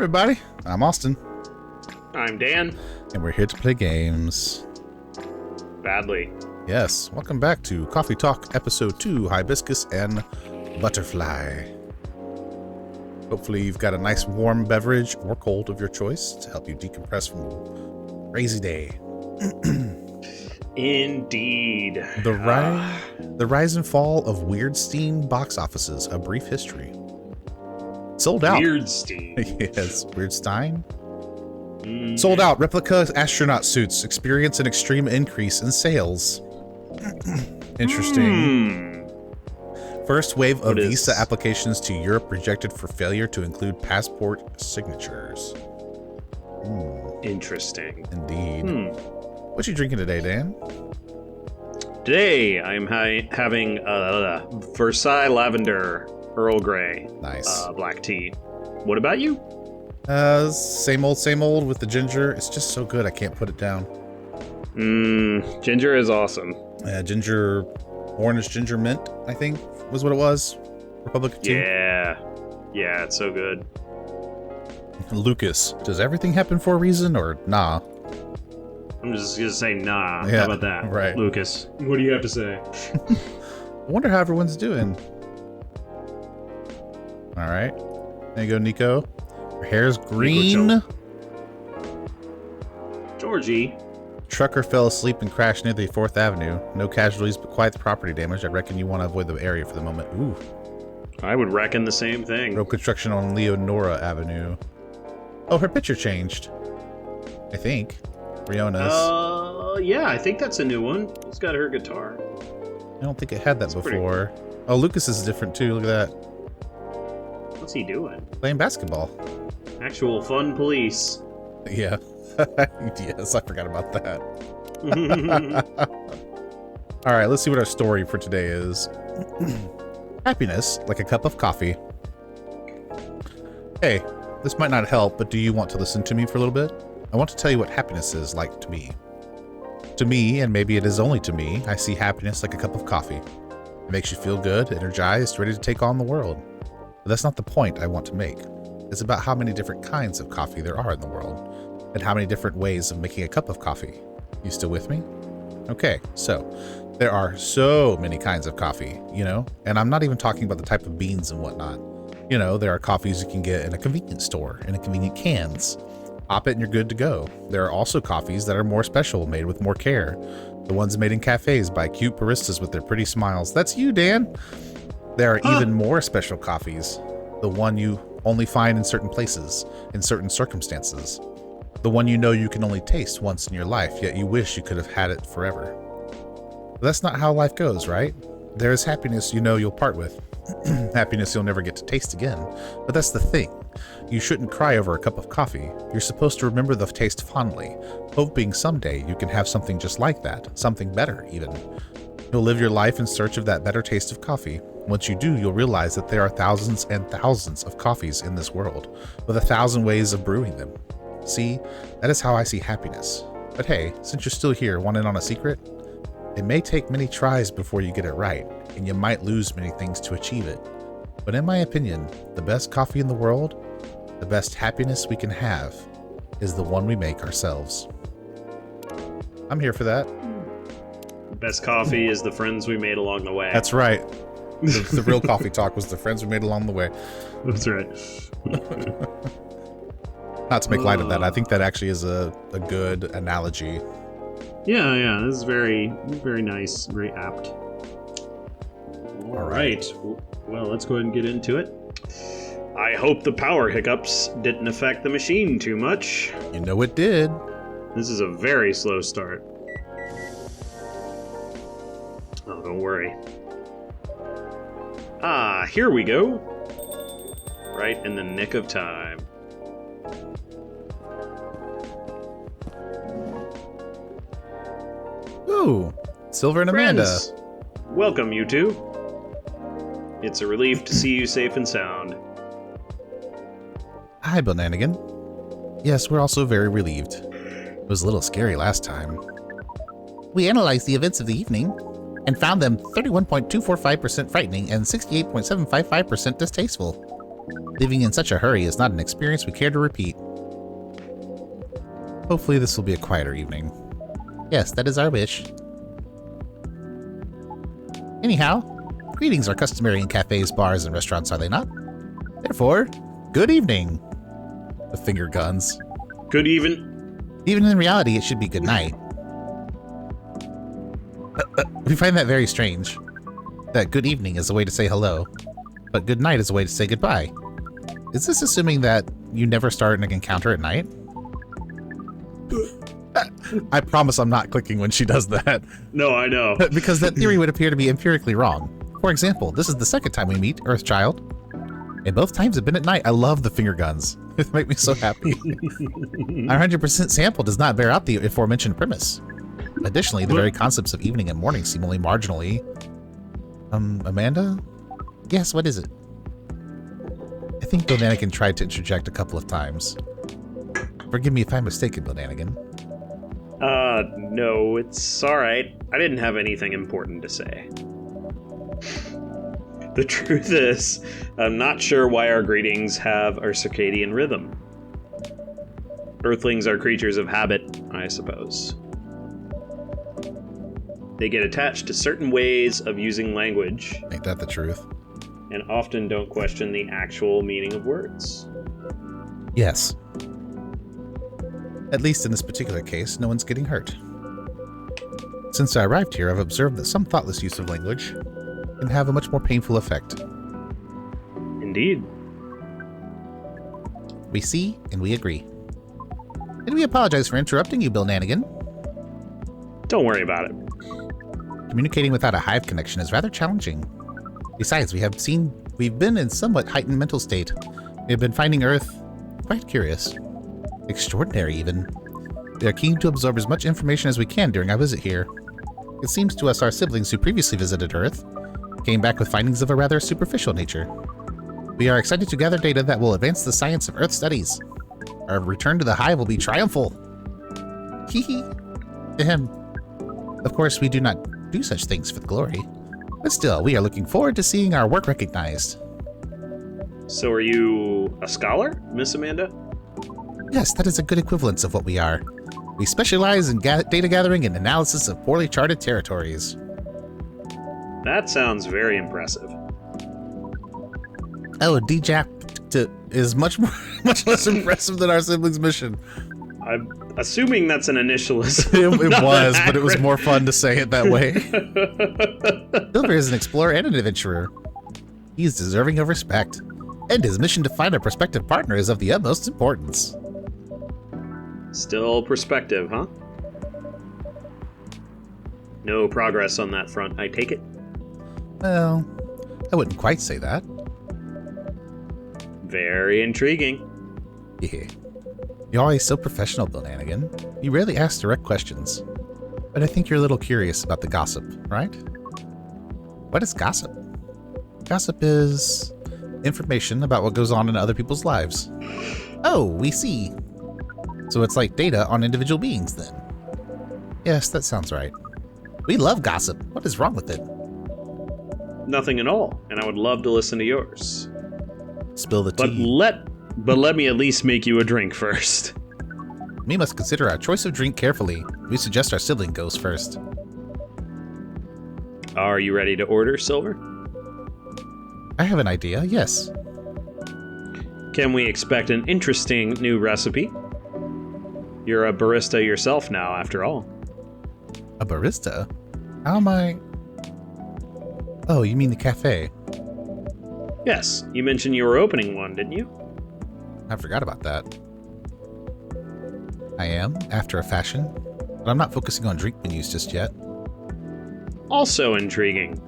everybody, I'm Austin. I'm Dan. And we're here to play games. Badly. Yes, welcome back to Coffee Talk Episode 2, Hibiscus and Butterfly. Hopefully you've got a nice warm beverage or cold of your choice to help you decompress from a crazy day. Indeed. The rise and fall of Weirdstein box offices, a brief history. Sold out. Weirdstein. Yes, Weirdstein. Sold out. Replica astronaut suits experience an extreme increase in sales. Interesting. First wave of visa applications to Europe rejected for failure to include passport signatures. Interesting. Indeed. What you drinking today, Dan? Today, I'm having Versailles Lavender Earl Grey. Nice. Black tea. What about you? Same old with the ginger. It's just so good, I can't put it down. Ginger is awesome. Orange ginger mint, I think, was what it was. Republic of Tea. Yeah, it's so good. Lucas, does everything happen for a reason or nah? I'm just gonna say nah. Yeah, how about that? Right. Lucas, what do you have to say? I wonder how everyone's doing. All right. There you go, Nico. Her hair's green. Georgie. Trucker fell asleep and crashed near the 4th Avenue. No casualties, but quite the property damage. I reckon you want to avoid the area for the moment. Ooh. I would reckon the same thing. Road construction on Leonora Avenue. Oh, her picture changed. I think. Riona's. Yeah, I think that's a new one. It's got her guitar. I don't think it had that before. Oh, Lucas is different too. Look at that. What's he doing? Playing basketball. Actual fun police. Yeah. Yes, I forgot about that. All right, let's see what our story for today is. Happiness, like a cup of coffee. Hey, this might not help, but do you want to listen to me for a little bit? I want to tell you what happiness is like to me. To me, and maybe it is only to me, I see happiness like a cup of coffee. It makes you feel good, energized, ready to take on the world. But that's not the point I want to make. It's about how many different kinds of coffee there are in the world, and how many different ways of making a cup of coffee. You still with me? Okay, so there are so many kinds of coffee, and I'm not even talking about the type of beans and whatnot. There are coffees you can get in a convenience store, in a convenient cans. Pop it and you're good to go. There are also coffees that are more special, made with more care. The ones made in cafes by cute baristas with their pretty smiles. That's you, Dan. There are even more special coffees. The one you only find in certain places, in certain circumstances. The one you can only taste once in your life, yet you wish you could have had it forever. But that's not how life goes, right? There is happiness you'll part with. Happiness you'll never get to taste again. But that's the thing. You shouldn't cry over a cup of coffee. You're supposed to remember the taste fondly, hoping someday you can have something just like that, something better even. You'll live your life in search of that better taste of coffee. Once you do, you'll realize that there are thousands and thousands of coffees in this world, with 1,000 ways of brewing them. See, that is how I see happiness. But hey, since you're still here, want in on a secret? It may take many tries before you get it right, and you might lose many things to achieve it. But in my opinion, the best coffee in the world, the best happiness we can have, is the one we make ourselves. I'm here for that. Best coffee is the friends we made along the way. That's right. The real coffee talk was the friends we made along the way. That's right. Not to make light of that, I think that actually is a good analogy. Yeah, this is very, very nice, very apt. All right. Well, let's go ahead and get into it. I hope the power hiccups didn't affect the machine too much. You know it did. This is a very slow start. Oh, don't worry. Here we go. Right in the nick of time. Ooh, Silver and Amanda. Friends, welcome, you two. It's a relief to see you safe and sound. Hi, Chillnanigan. Yes, we're also very relieved. It was a little scary last time. We analyzed the events of the evening and found them 31.245% frightening and 68.755% distasteful. Leaving in such a hurry is not an experience we care to repeat. Hopefully this will be a quieter evening. Yes, that is our wish. Anyhow, greetings are customary in cafes, bars, and restaurants, are they not? Therefore, good evening. The finger guns. Good even. Even in reality, it should be good night. We find that very strange. That good evening is a way to say hello, but good night is a way to say goodbye. Is this assuming that you never start an encounter at night? I promise I'm not clicking when she does that. No, I know. Because that theory would appear to be empirically wrong. For example, this is the second time we meet, Earthchild. And both times have been at night. I love the finger guns. It make me so happy. Our 100% sample does not bear out the aforementioned premise. Additionally, the very concepts of evening and morning seem only marginally... Amanda? Yes, what is it? I think Chillnanigan tried to interject a couple of times. Forgive me if I'm mistaken, Chillnanigan. No, it's alright. I didn't have anything important to say. The truth is, I'm not sure why our greetings have our circadian rhythm. Earthlings are creatures of habit, I suppose. They get attached to certain ways of using language. Ain't that the truth? And often don't question the actual meaning of words. Yes. At least in this particular case, no one's getting hurt. Since I arrived here, I've observed that some thoughtless use of language can have a much more painful effect. Indeed. We see, and we agree. And we apologize for interrupting you, Chillnanigan. Don't worry about it. Communicating without a hive connection is rather challenging. Besides, we've been in somewhat heightened mental state. We have been finding Earth quite curious. Extraordinary, even. We are keen to absorb as much information as we can during our visit here. It seems to us our siblings who previously visited Earth came back with findings of a rather superficial nature. We are excited to gather data that will advance the science of Earth studies. Our return to the hive will be triumphal. Hee hee. Ahem. Of course, we do not do such things for the glory. But still, we are looking forward to seeing our work recognized. So are you a scholar, Miss Amanda? Yes, that is a good equivalence of what we are. We specialize in data gathering and analysis of poorly charted territories. That sounds very impressive. Oh, DJAP is much less impressive than our siblings' mission. I'm assuming that's an initialism. It was, but it was more fun to say it that way. Silver is an explorer and an adventurer. He is deserving of respect, and his mission to find a prospective partner is of the utmost importance. Still perspective, huh? No progress on that front, I take it? Well, I wouldn't quite say that. Very intriguing. Yeah. You're always so professional, Chillnanigan. You rarely ask direct questions. But I think you're a little curious about the gossip, right? What is gossip? Gossip is information about what goes on in other people's lives. Oh, we see. So it's like data on individual beings, then. Yes, that sounds right. We love gossip. What is wrong with it? Nothing at all, and I would love to listen to yours. Spill the But tea. let me at least make you a drink first. We must consider our choice of drink carefully. We suggest our sibling goes first. Are you ready to order, Silver? I have an idea, yes. Can we expect an interesting new recipe? You're a barista yourself now, after all. A barista? How am I... Oh, you mean the cafe? Yes, you mentioned you were opening one, didn't you? I forgot about that. I am, after a fashion, but I'm not focusing on drink menus just yet. Also intriguing.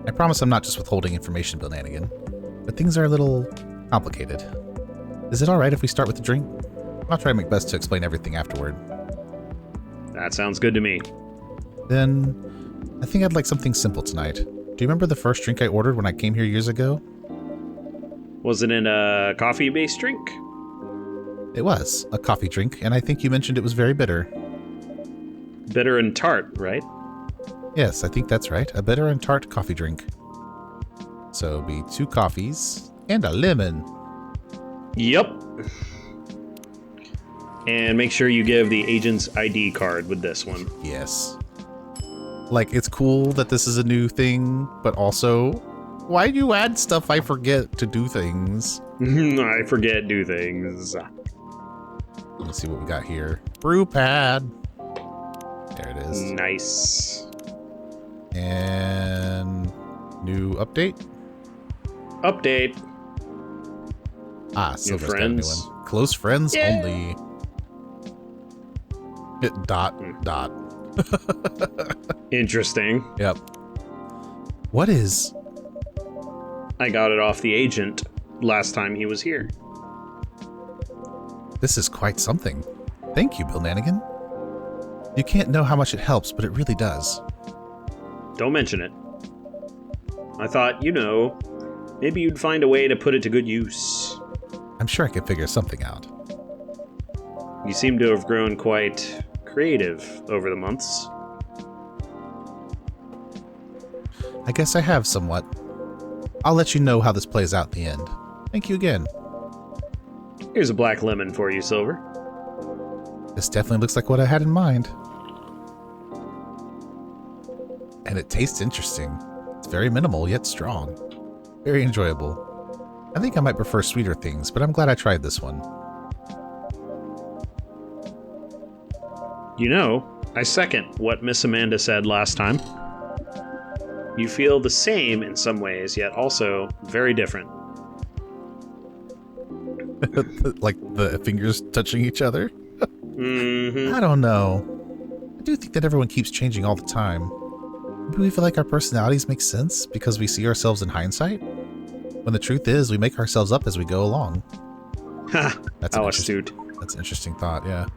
I promise I'm not just withholding information, Chillnanigan, but things are a little complicated. Is it alright if we start with the drink? I'll try my best to explain everything afterward. That sounds good to me. Then, I think I'd like something simple tonight. Do you remember the first drink I ordered when I came here years ago? Was it in a coffee-based drink? It was, a coffee drink, and I think you mentioned it was very bitter. Bitter and tart, right? Yes, I think that's right. A bitter and tart coffee drink. So it'll be 2 coffees, And a lemon. Yep. And make sure you give the agent's ID card with this one. Yes. Like, it's cool that this is a new thing, but also, why do you add stuff I forget to do things? I forget do things. Let's see what we got here. Brew pad. There it is. Nice. And new update. Update. Ah, Silver's got a new one. Close friends only. Dot. Interesting. Yep. What is? I got it off the agent last time he was here. This is quite something. Thank you, Chillnanigan. You can't know how much it helps, but it really does. Don't mention it. I thought, maybe you'd find a way to put it to good use. I'm sure I could figure something out. You seem to have grown quite creative over the months. I guess I have somewhat. I'll let you know how this plays out in the end. Thank you again. Here's a black lemon for you, Silver. This definitely looks like what I had in mind. And it tastes interesting. It's very minimal, yet strong. Very enjoyable. I think I might prefer sweeter things, but I'm glad I tried this one. I second what Miss Amanda said last time. You feel the same in some ways, yet also very different. Like the fingers touching each other? Mm-hmm. I don't know. I do think that everyone keeps changing all the time. Do we feel like our personalities make sense because we see ourselves in hindsight? When the truth is, we make ourselves up as we go along. Ha! How astute. That's an interesting thought, yeah.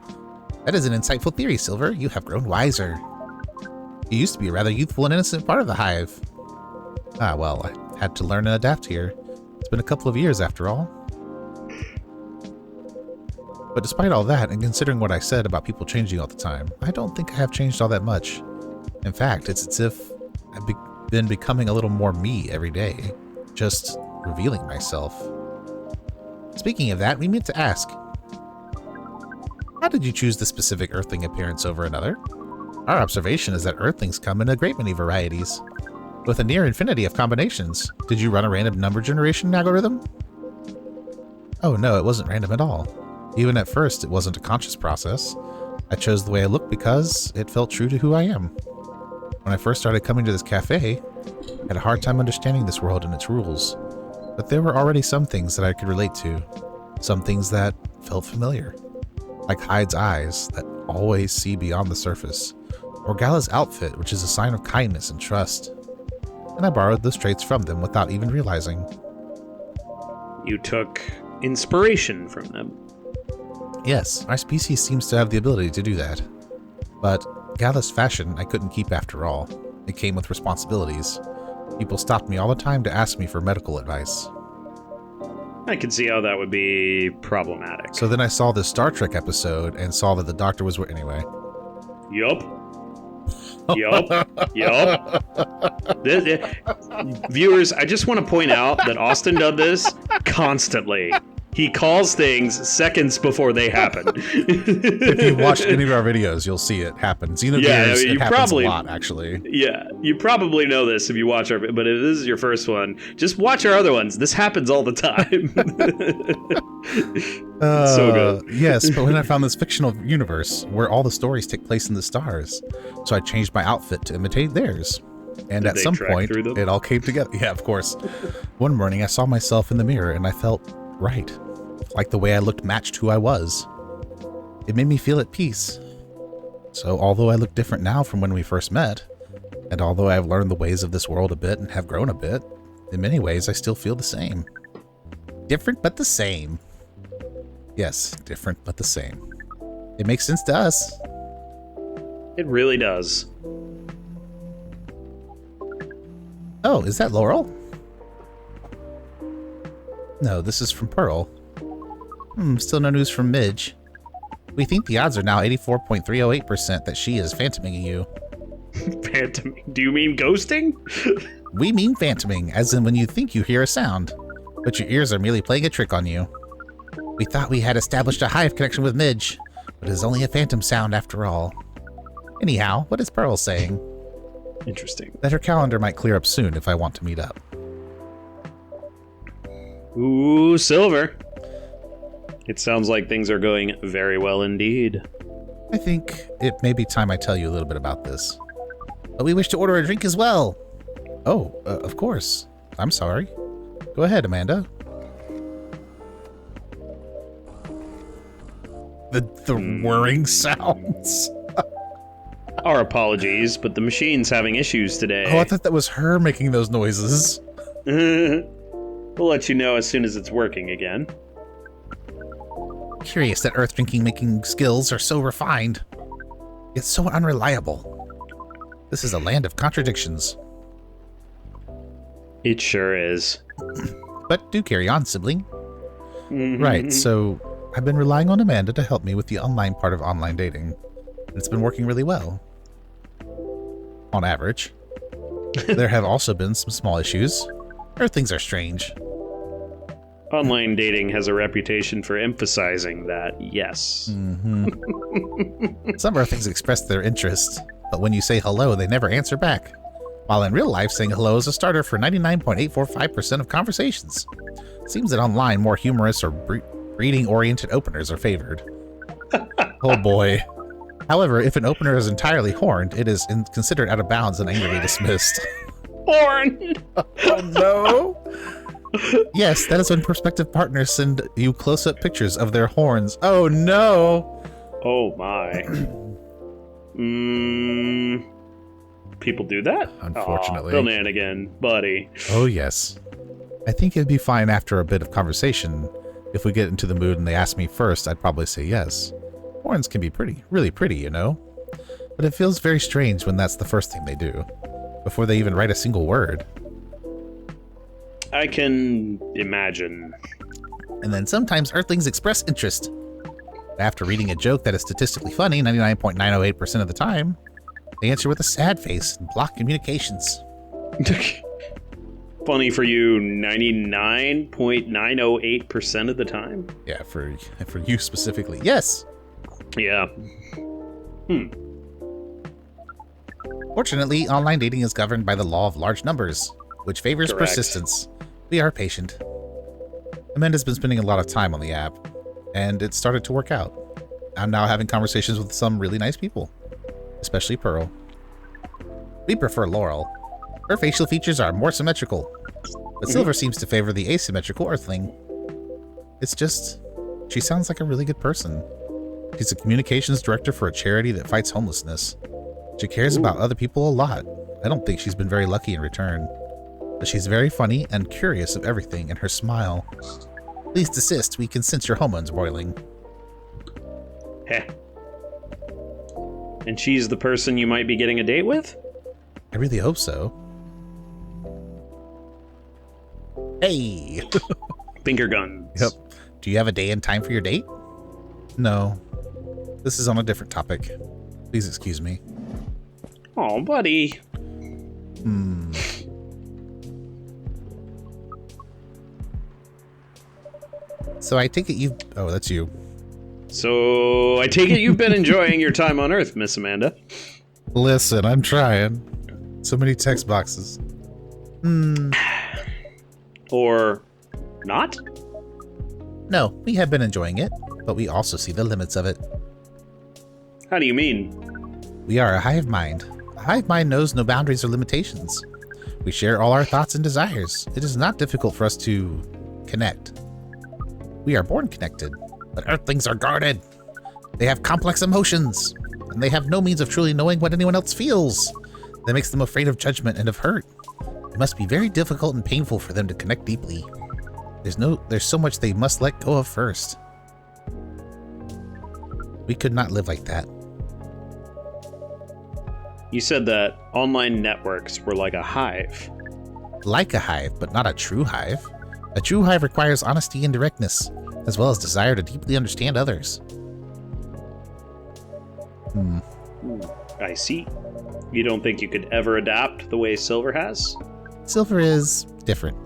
That is an insightful theory, Silver. You have grown wiser. You used to be a rather youthful and innocent part of the hive. Ah, well, I had to learn and adapt here. It's been a couple of years, after all. But despite all that, and considering what I said about people changing all the time, I don't think I have changed all that much. In fact, it's as if I've been becoming a little more me every day. Just revealing myself. Speaking of that, we meant to ask, how did you choose this specific Earthling appearance over another? Our observation is that Earthlings come in a great many varieties, with a near infinity of combinations. Did you run a random number generation algorithm? Oh no, it wasn't random at all. Even at first, it wasn't a conscious process. I chose the way I look because it felt true to who I am. When I first started coming to this cafe, I had a hard time understanding this world and its rules. But there were already some things that I could relate to. Some things that felt familiar. Like Hyde's eyes that always see beyond the surface. Or Gala's outfit, which is a sign of kindness and trust. And I borrowed those traits from them without even realizing. You took inspiration from them. Yes, our species seems to have the ability to do that. But Gala's fashion I couldn't keep after all. It came with responsibilities. People stopped me all the time to ask me for medical advice. I can see how that would be problematic. So then I saw this Star Trek episode and saw that the doctor was... Anyway. Yup. Viewers, I just want to point out that Austin does this constantly. He calls things seconds before they happen. If you've watched any of our videos, you'll see it happen. Xenogears, it happens a lot, actually. Yeah, you probably know this if you watch our... But if this is your first one, just watch our other ones. This happens all the time. So good. Yes, but when I found this fictional universe where all the stories take place in the stars, so I changed my outfit to imitate theirs. And at some point, it all came together. Yeah, of course. One morning, I saw myself in the mirror, and I felt right. Like the way I looked matched who I was. It made me feel at peace. So although I look different now from when we first met, and although I've learned the ways of this world a bit and have grown a bit, in many ways I still feel the same. Different but the same. Yes, different but the same. It makes sense to us. It really does. Oh, is that Laurel? No, this is from Pearl. Still no news from Midge. We think the odds are now 84.308% that she is phantoming you. Phantoming? Do you mean ghosting? We mean phantoming, as in when you think you hear a sound. But your ears are merely playing a trick on you. We thought we had established a hive connection with Midge, but it is only a phantom sound after all. Anyhow, what is Pearl saying? Interesting. That her calendar might clear up soon if I want to meet up. Ooh, Silver. It sounds like things are going very well indeed. I think it may be time I tell you a little bit about this. But we wish to order a drink as well. Oh, of course. I'm sorry. Go ahead, Amanda. The whirring sounds. Our apologies, but the machine's having issues today. Oh, I thought that was her making those noises. We'll let you know as soon as it's working again. Curious that Earth drinking making skills are so refined, yet so unreliable. This is a land of contradictions. It sure is. But do carry on, sibling. Right, so I've been relying on Amanda to help me with the online part of online dating. And it's been working really well. On average. There have also been some small issues. Things are strange. Online dating has a reputation for emphasizing that, yes. Some things express their interest, but when you say hello, they never answer back. While in real life, saying hello is a starter for 99.845% of conversations. Seems that online, more humorous or breeding-oriented openers are favored. Oh boy. However, if an opener is entirely horned, it is considered out of bounds and angrily dismissed. Horned! Oh no! Yes, that is when prospective partners send you close-up pictures of their horns. Oh no! Oh my. People do that? Unfortunately. Chillnanigan, buddy. Oh yes. I think it'd be fine after a bit of conversation. If we get into the mood and they ask me first, I'd probably say yes. Horns can be pretty, really pretty, you know? But it feels very strange when that's the first thing they do, before they even write a single word. I can imagine. And then sometimes Earthlings express interest. After reading a joke that is statistically funny 99.908% of the time, they answer with a sad face and block communications. Funny for you 99.908% of the time? Yeah, for you specifically. Yes! Yeah. Fortunately, online dating is governed by the law of large numbers, which favors Correct. persistence. We are patient. Amanda's been spending a lot of time on the app, and it started to work out. I'm now having conversations with some really nice people, especially Pearl. We prefer Laurel. Her facial features are more symmetrical, but Silver seems to favor the asymmetrical Earthling. It's just, she sounds like a really good person. She's a communications director for a charity that fights homelessness. She cares about other people a lot. I don't think she's been very lucky in return. But she's very funny and curious of everything, and her smile. Please desist, we can sense your hormones boiling. Heh. And she's the person you might be getting a date with? I really hope so. Hey! Finger guns. Yep. Do you have a day and time for your date? No. This is on a different topic. Please excuse me. Oh, buddy. So I take it you've... Oh, that's you. So, I take it you've been enjoying your time on Earth, Miss Amanda. Listen, I'm trying. So many text boxes. Or not? No, we have been enjoying it, but we also see the limits of it. How do you mean? We are a hive mind. A hive mind knows no boundaries or limitations. We share all our thoughts and desires. It is not difficult for us to connect. We are born connected, but Earthlings are guarded. They have complex emotions, and they have no means of truly knowing what anyone else feels. That makes them afraid of judgment and of hurt. It must be very difficult and painful for them to connect deeply. There's so much they must let go of first. We could not live like that. You said that online networks were like a hive. Like a hive, but not a true hive. A true hive requires honesty and directness, as well as desire to deeply understand others. I see. You don't think you could ever adapt the way Silver has? Silver is different.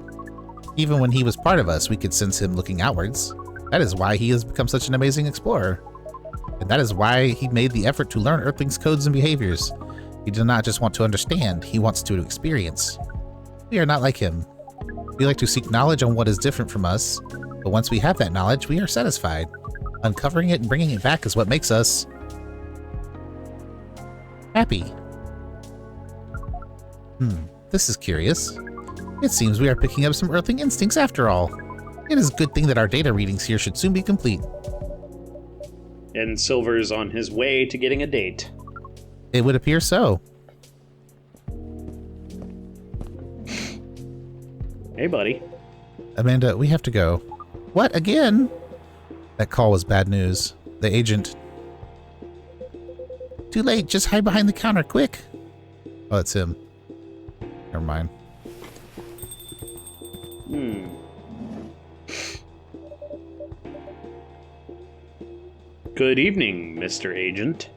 Even when he was part of us, we could sense him looking outwards. That is why he has become such an amazing explorer. And that is why he made the effort to learn Earthlings' codes and behaviors. He does not just want to understand, he wants to experience. We are not like him. We like to seek knowledge on what is different from us, but once we have that knowledge, we are satisfied. Uncovering it and bringing it back is what makes us happy. This is curious. It seems we are picking up some Earthling instincts after all. It is a good thing that our data readings here should soon be complete. And Silver's on his way to getting a date. It would appear so. Hey, buddy. Amanda, we have to go. What, again? That call was bad news. The agent... Too late, just hide behind the counter, quick! Oh, that's him. Never mind. Good evening, Mr. Agent.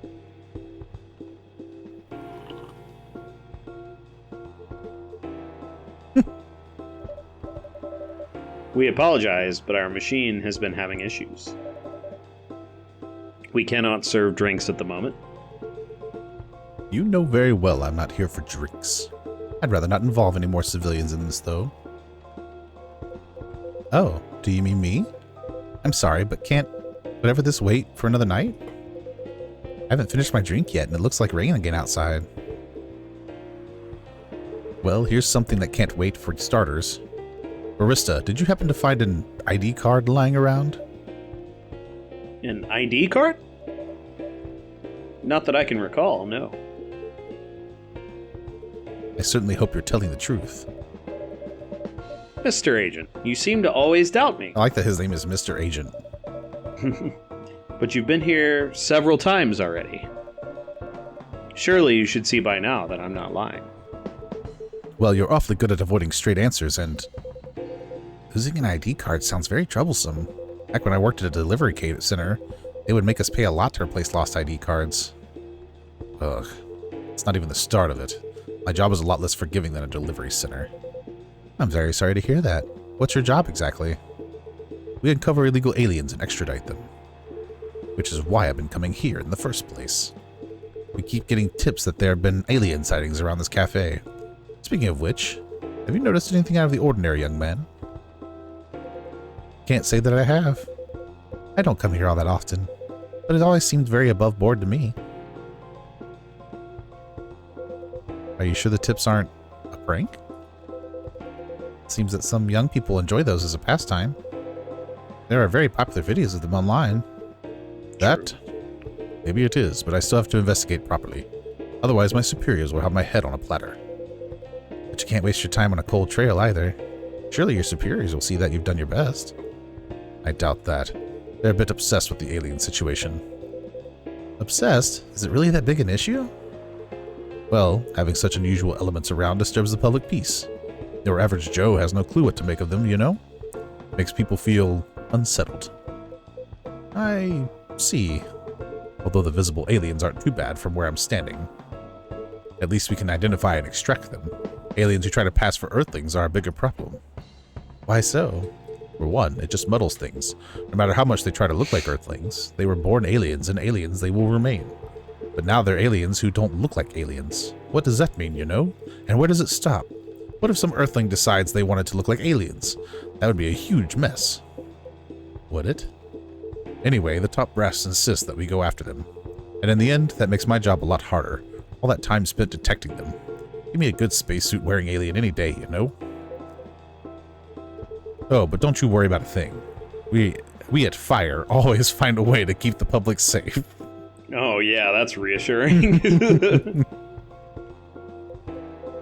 We apologize, but our machine has been having issues. We cannot serve drinks at the moment. You know very well I'm not here for drinks. I'd rather not involve any more civilians in this, though. Oh, do you mean me? I'm sorry, but can't whatever this wait for another night? I haven't finished my drink yet, and it looks like rain again outside. Well, here's something that can't wait for starters. Barista, did you happen to find an ID card lying around? An ID card? Not that I can recall, no. I certainly hope you're telling the truth. Mr. Agent, you seem to always doubt me. I like that his name is Mr. Agent. But you've been here several times already. Surely you should see by now that I'm not lying. Well, you're awfully good at avoiding straight answers, and losing an ID card sounds very troublesome. Back when I worked at a delivery center, they would make us pay a lot to replace lost ID cards. Ugh, it's not even the start of it. My job is a lot less forgiving than a delivery center. I'm very sorry to hear that. What's your job exactly? We uncover illegal aliens and extradite them. Which is why I've been coming here in the first place. We keep getting tips that there have been alien sightings around this cafe. Speaking of which, have you noticed anything out of the ordinary, young man? Can't say that I have. I don't come here all that often, but it always seemed very above board to me. Are you sure the tips aren't a prank? It seems that some young people enjoy those as a pastime. There are very popular videos of them online. That? Maybe it is, but I still have to investigate properly. Otherwise, my superiors will have my head on a platter. But you can't waste your time on a cold trail either. Surely your superiors will see that you've done your best. I doubt that. They're a bit obsessed with the alien situation. Obsessed? Is it really that big an issue? Well, having such unusual elements around disturbs the public peace. Your average Joe has no clue what to make of them, you know? Makes people feel unsettled. I see. Although the visible aliens aren't too bad from where I'm standing. At least we can identify and extract them. Aliens who try to pass for Earthlings are a bigger problem. Why so? For one, it just muddles things. No matter how much they try to look like Earthlings, they were born aliens, and aliens they will remain. But now they're aliens who don't look like aliens. What does that mean, you know? And where does it stop? What if some Earthling decides they wanted to look like aliens? That would be a huge mess. Would it? Anyway, the top brass insists that we go after them. And in the end, that makes my job a lot harder. All that time spent detecting them. Give me a good spacesuit wearing alien any day, you know? Oh, but don't you worry about a thing. We at Fire always find a way to keep the public safe. Oh yeah, that's reassuring.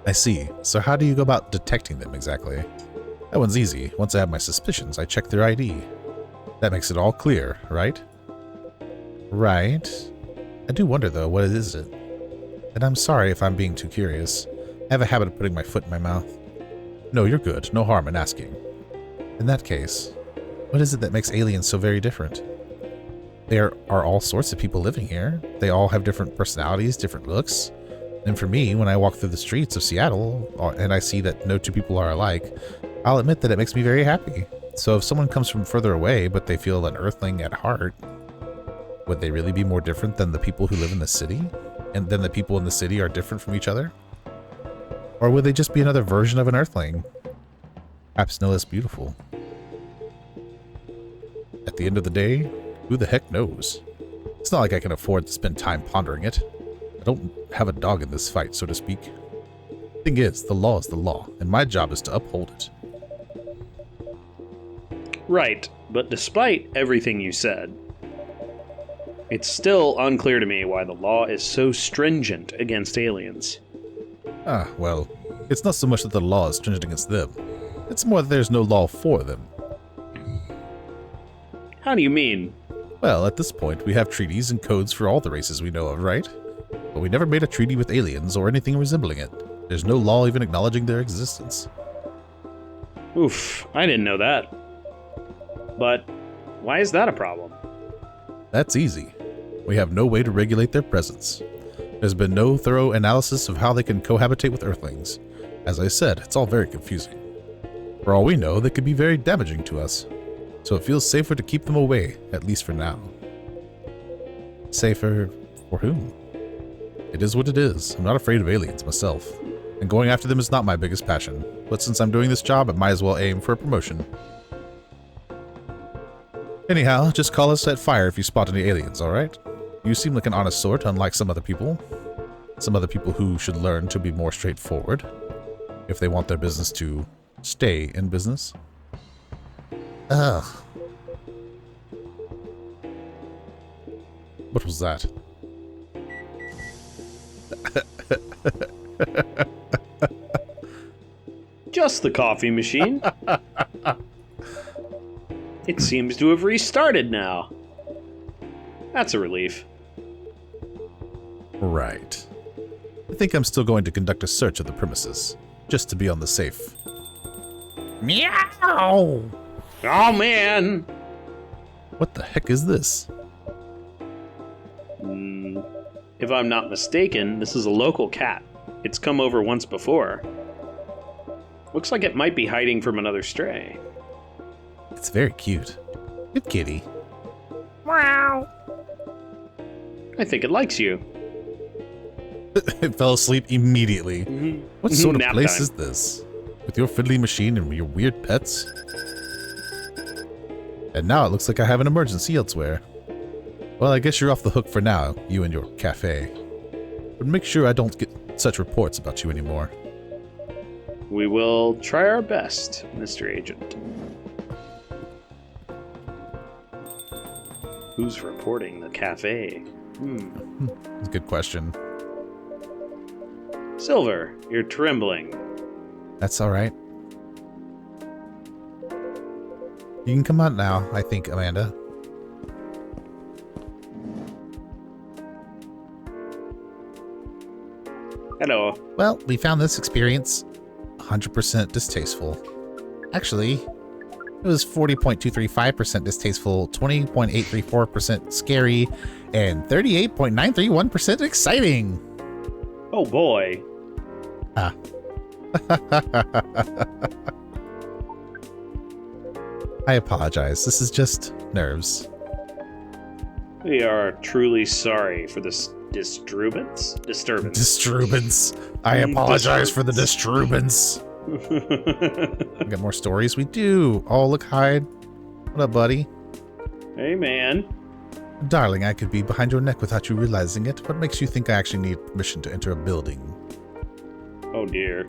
I see. So how do you go about detecting them exactly? That one's easy. Once I have my suspicions, I check their ID. That makes it all clear, right? Right. I do wonder though, what is it? And I'm sorry if I'm being too curious. I have a habit of putting my foot in my mouth. No, you're good. No harm in asking. In that case, what is it that makes aliens so very different? There are all sorts of people living here. They all have different personalities, different looks. And for me, when I walk through the streets of Seattle and I see that no two people are alike, I'll admit that it makes me very happy. So if someone comes from further away, but they feel an Earthling at heart, would they really be more different than the people who live in the city? And then the people in the city are different from each other? Or would they just be another version of an Earthling? Perhaps no less beautiful. At the end of the day, who the heck knows? It's not like I can afford to spend time pondering it. I don't have a dog in this fight, so to speak. Thing is, the law is the law, and my job is to uphold it. Right, but despite everything you said, it's still unclear to me why the law is so stringent against aliens. Ah, well, it's not so much that the law is stringent against them. It's more that there's no law for them. How do you mean? Well, at this point, we have treaties and codes for all the races we know of, right? But we never made a treaty with aliens or anything resembling it. There's no law even acknowledging their existence. Oof, I didn't know that. But why is that a problem? That's easy. We have no way to regulate their presence. There's been no thorough analysis of how they can cohabitate with Earthlings. As I said, it's all very confusing. For all we know, they could be very damaging to us. So it feels safer to keep them away, at least for now. Safer for whom? It is what it is. I'm not afraid of aliens myself. And going after them is not my biggest passion. But since I'm doing this job, I might as well aim for a promotion. Anyhow, just call us at fire if you spot any aliens, alright? You seem like an honest sort, unlike some other people. Some other people who should learn to be more straightforward. If they want their business to stay in business. Ugh. What was that? Just the coffee machine. It seems to have restarted now. That's a relief. Right. I think I'm still going to conduct a search of the premises, just to be on the safe. Meow! Oh, man! What the heck is this? If I'm not mistaken, this is a local cat. It's come over once before. Looks like it might be hiding from another stray. It's very cute. Good kitty. Meow. I think it likes you. It fell asleep immediately. What sort of Nap place time. is this? With your fiddly machine and your weird pets? And now it looks like I have an emergency elsewhere. Well, I guess you're off the hook for now, you and your cafe. But make sure I don't get such reports about you anymore. We will try our best, Mr. Agent. Who's reporting the cafe? That's a good question. Silver, you're trembling. That's alright. You can come out now, I think, Amanda. Hello. Well, we found this experience 100% distasteful. Actually, it was 40.235% distasteful, 20.834% scary, and 38.931% exciting. Oh boy. Ah. I apologize. This is just nerves. We are truly sorry for this disturbance. Disturbance. I apologize for the disturbance. We got more stories? We do. Oh, look, Hyde. What up, buddy? Hey, man. Darling, I could be behind your neck without you realizing it. What makes you think I actually need permission to enter a building? Oh, dear.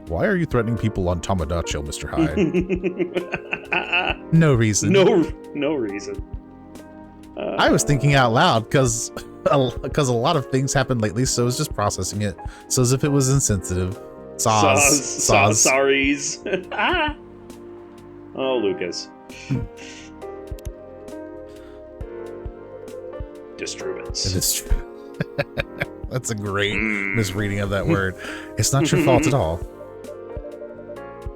Why are you threatening people on Tomodachi, Mr. Hyde? No reason. No reason. I was thinking out loud because a lot of things happened lately, so I was just processing it. So as if it was insensitive. Sorries. Oh, Lucas. Disturbance. It is true. That's a great misreading of that word. It's not your fault at all.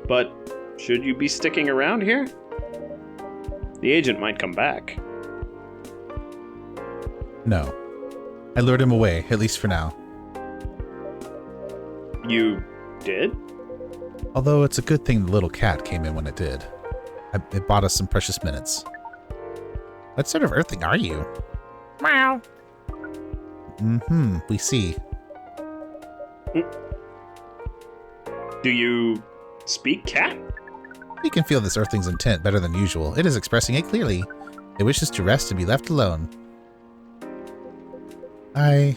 But should you be sticking around here? The agent might come back. No. I lured him away, at least for now. You did? Although it's a good thing the little cat came in when it did. It bought us some precious minutes. What sort of earthling are you? Meow. Mm-hmm, we see. Do you speak cat? We can feel this earthling's intent better than usual. It is expressing it clearly. It wishes to rest and be left alone. I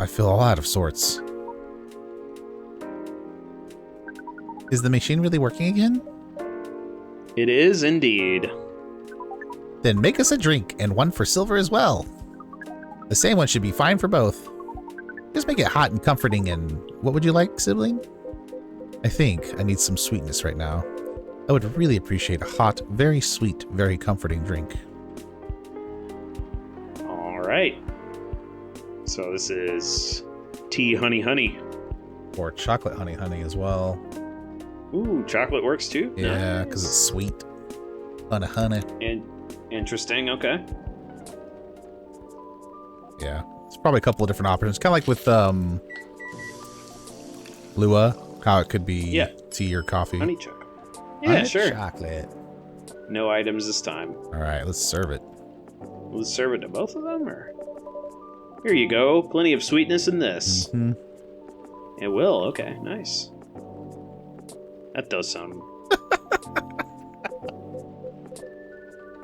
feel all out of sorts. Is the machine really working again? It is indeed. Then make us a drink, and one for Silver as well. The same one should be fine for both. Just make it hot and comforting, and what would you like, sibling? I think I need some sweetness right now. I would really appreciate a hot, very sweet, very comforting drink. All right. So this is tea honey honey. Or chocolate honey honey as well. Ooh, chocolate works too? Yeah, because it's sweet. Honey honey. And interesting, okay. Yeah, it's probably a couple of different options. Kind of like with Lua, how it could be tea or coffee. Honey chocolate. Yeah, honey sure. Chocolate. No items this time. All right, let's serve it. Let's serve it to both of them, or? Here you go. Plenty of sweetness in this. Mm-hmm. It will. Okay, nice. That does sound...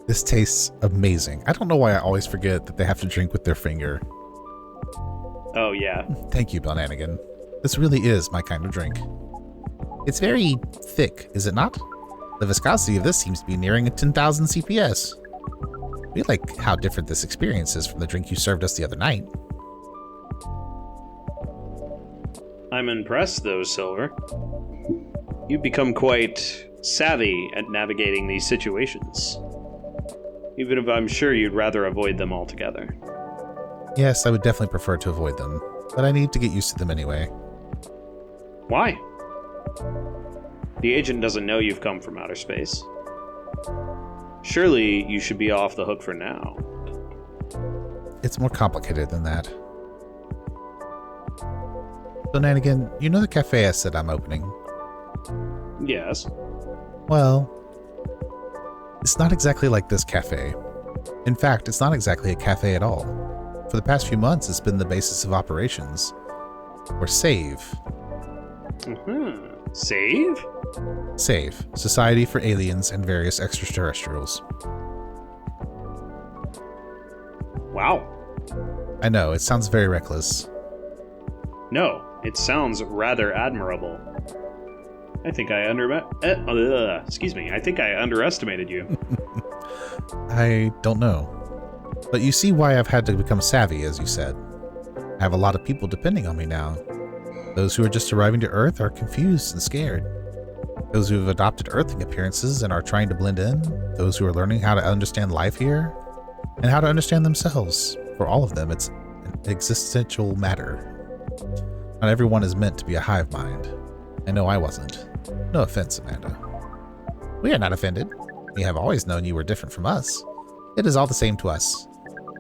This tastes amazing. I don't know why I always forget that they have to drink with their finger. Oh, yeah. Thank you, Chillnanigan. This really is my kind of drink. It's very thick, is it not? The viscosity of this seems to be nearing 10,000 CPS. I feel like how different this experience is from the drink you served us the other night. I'm impressed, though, Silver. You've become quite savvy at navigating these situations. Even if I'm sure you'd rather avoid them altogether. Yes, I would definitely prefer to avoid them, but I need to get used to them anyway. Why? The agent doesn't know you've come from outer space. Surely you should be off the hook for now. It's more complicated than that. Chillnanigan, you know the cafe I said I'm opening? Yes. Well, it's not exactly like this cafe. In fact, it's not exactly a cafe at all. For the past few months, it's been the basis of operations. Or SAVE. Save? SAVE, Society for Aliens and Various Extraterrestrials. Wow. I know, it sounds very reckless. No, it sounds rather admirable. I think I I think I underestimated you. I don't know. But you see why I've had to become savvy, as you said. I have a lot of people depending on me now. Those who are just arriving to Earth are confused and scared. Those who have adopted Earthling appearances and are trying to blend in. Those who are learning how to understand life here. And how to understand themselves. For all of them, it's an existential matter. Not everyone is meant to be a hive mind. I know I wasn't. No offense, Amanda. We are not offended. We have always known you were different from us. It is all the same to us.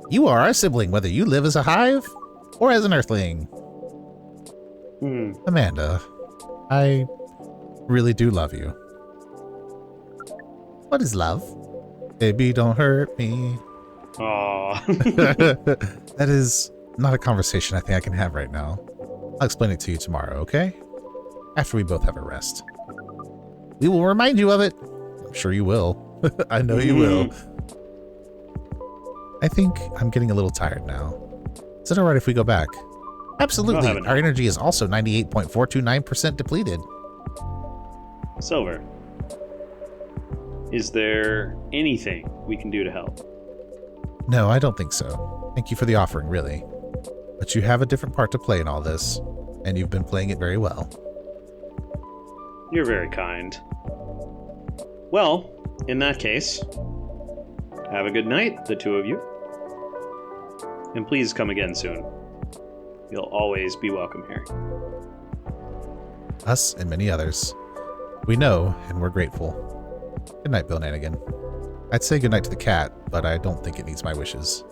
You are our sibling, whether you live as a hive or as an earthling. Amanda, I really do love you. What is love? Baby, don't hurt me. Aww. That is not a conversation I think I can have right now. I'll explain it to you tomorrow, okay? After we both have a rest. We will remind you of it. I'm sure you will. I know you will. I think I'm getting a little tired now. Is it alright if we go back? Absolutely. Our energy is also 98.429% depleted. Silver, is there anything we can do to help? No, I don't think so. Thank you for the offering, really. But you have a different part to play in all this, and you've been playing it very well. You're very kind. Well, in that case, have a good night, the two of you. And please come again soon. You'll always be welcome here. Us and many others. We know, and we're grateful. Good night, Chillnanigan. I'd say good night to the cat, but I don't think it needs my wishes.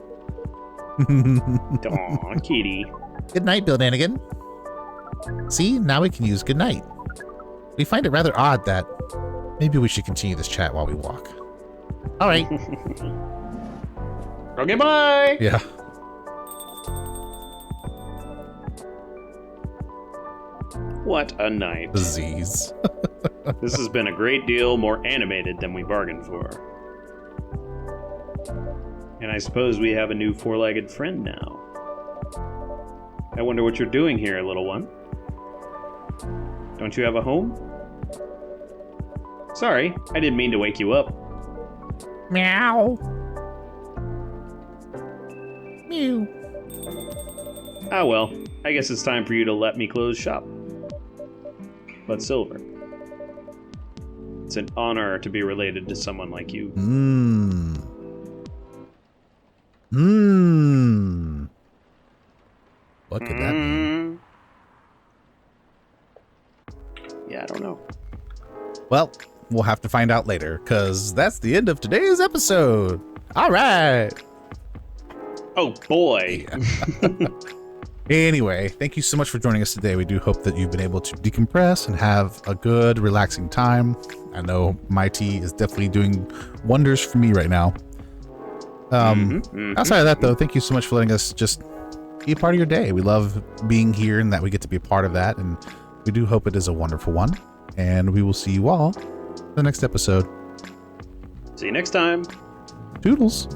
Aw, kitty. Good night, Chillnanigan. See, now we can use good night. We find it rather odd that maybe we should continue this chat while we walk. All right. Okay, bye! Yeah. What a night. Disease. This has been a great deal more animated than we bargained for. And I suppose we have a new four-legged friend now. I wonder what you're doing here, little one. Don't you have a home? Sorry, I didn't mean to wake you up. Meow. Mew. Ah well, I guess it's time for you to let me close shop. But Silver, it's an honor to be related to someone like you. What could that mean? Yeah, I don't know. Well, we'll have to find out later, because that's the end of today's episode. All right. Oh boy. Anyway, thank you so much for joining us today. We do hope that you've been able to decompress and have a good, relaxing time. I know my tea is definitely doing wonders for me right now. Outside of that, though, thank you so much for letting us just be a part of your day. We love being here and that we get to be a part of that. And we do hope it is a wonderful one. And we will see you all in the next episode. See you next time. Toodles.